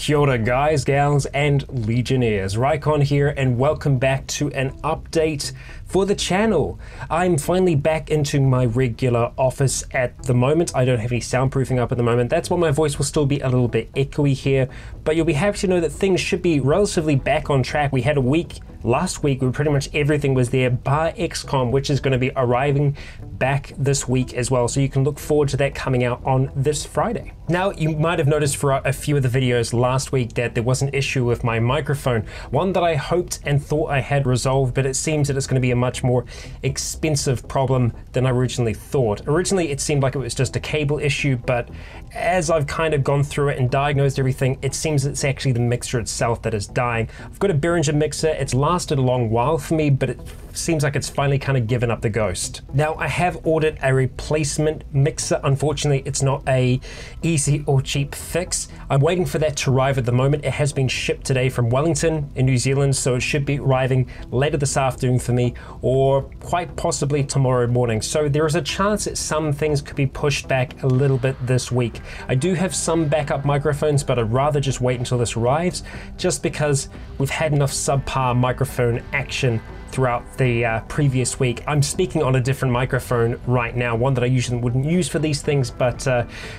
Kia ora guys, gals and legionnaires, Raikon here and welcome back to an update for the channel. I'm finally back into my regular office at the moment. I don't have any soundproofing up at the moment. That's why my voice will still be a little bit echoey here, but you'll be happy to know that things should be relatively back on track. We had a week last week where pretty much everything was there bar XCOM, which is going to be arriving back this week as well. So you can look forward to that coming out on this Friday. Now, you might have noticed for a few of the videos last week that there was an issue with my microphone, one that I hoped and thought I had resolved, but it seems that it's going to be a much more expensive problem than I originally thought. Originally, it seemed like it was just a cable issue, but as I've kind of gone through it and diagnosed everything, it seems it's actually the mixer itself that is dying. I've got a Behringer mixer. It's lasted a long while for me, but it seems like it's finally kind of given up the ghost. Now, I have ordered a replacement mixer. Unfortunately, it's not a easy or cheap fix. I'm waiting for that to arrive at the moment. It has been shipped today from Wellington in New Zealand, so it should be arriving later this afternoon for me, or quite possibly tomorrow morning. So there is a chance that some things could be pushed back a little bit this week. I do have some backup microphones, but I'd rather just wait until this arrives, just because we've had enough subpar microphone action throughout the previous week. I'm speaking on a different microphone right now, one that I usually wouldn't use for these things, but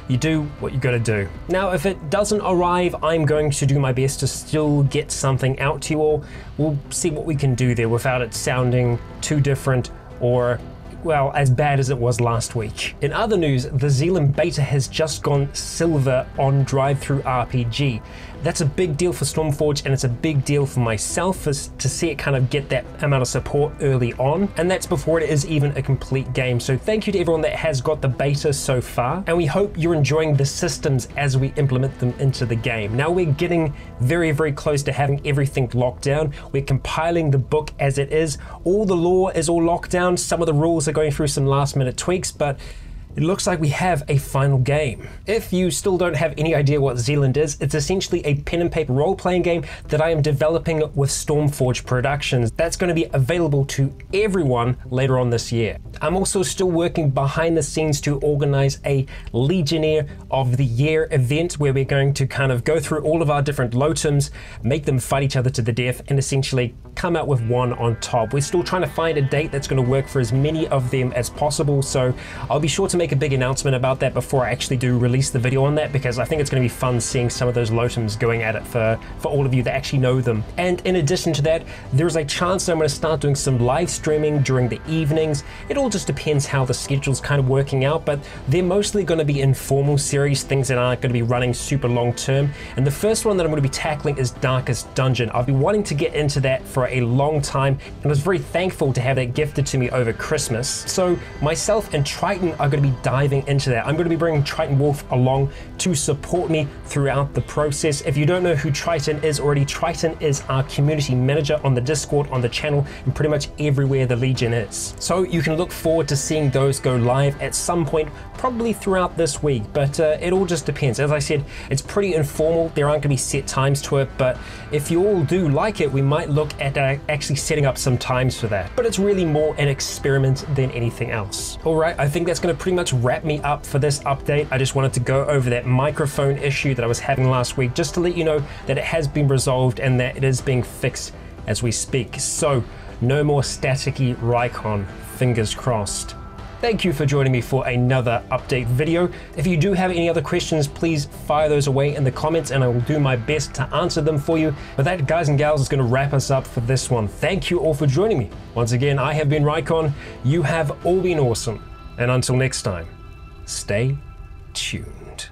you do what you gotta do. Now, if it doesn't arrive, I'm going to do my best to still get something out to you all. We'll see what we can do there without it sounding too different or, well, as bad as it was last week. In other news, the ZLAND beta has just gone silver on Drive-Thru RPG. That's a big deal for Stormforge, and it's a big deal for myself to see it kind of get that amount of support early on, and that's before it is even a complete game. So thank you to everyone that has got the beta so far, and we hope you're enjoying the systems as we implement them into the game. Now we're getting very, very close to having everything locked down. We're compiling the book as it is. All the lore is all locked down. Some of the rules are going through some last minute tweaks, but it looks like we have a final game. If you still don't have any idea what ZLAND is, it's essentially a pen and paper role-playing game that I am developing with Stormforge Productions. That's going to be available to everyone later on this year. I'm also still working behind the scenes to organize a Legionnaire of the Year event where we're going to kind of go through all of our different Lotems, make them fight each other to the death, and essentially come out with one on top. We're still trying to find a date that's going to work for as many of them as possible, so I'll be sure to make a big announcement about that before I actually do release the video on that, because I think it's going to be fun seeing some of those Lotems going at it for all of you that actually know them. And in addition to that, there's a chance that I'm going to start doing some live streaming during the evenings. It all just depends how the schedule's kind of working out, but they're mostly going to be informal series, things that aren't going to be running super long term. And the first one that I'm going to be tackling is Darkest Dungeon. I've been wanting to get into that for a long time, and I was very thankful to have that gifted to me over Christmas. So myself and Triton are going to be diving into that. I'm going to be bringing Triton Wolf along to support me throughout the process. If you don't know who Triton is already, Triton is our community manager on the Discord, on the channel, and pretty much everywhere the Legion is. So you can look forward to seeing those go live at some point, probably throughout this week, but it all just depends. As I said, it's pretty informal. There aren't going to be set times to it, but if you all do like it, we might look at actually setting up some times for that. But it's really more an experiment than anything else. All right, I think that's going to pretty much wrap me up for this update. I just wanted to go over that microphone issue that I was having last week, just to let you know that it has been resolved and that it is being fixed as we speak. So no more staticky Raikon, fingers crossed. Thank you for joining me for another update video. If you do have any other questions, please fire those away in the comments and I will do my best to answer them for you. But that, guys and gals, is going to wrap us up for this one. Thank you all for joining me. Once again, I have been Raikon. You have all been awesome. And until next time, stay tuned.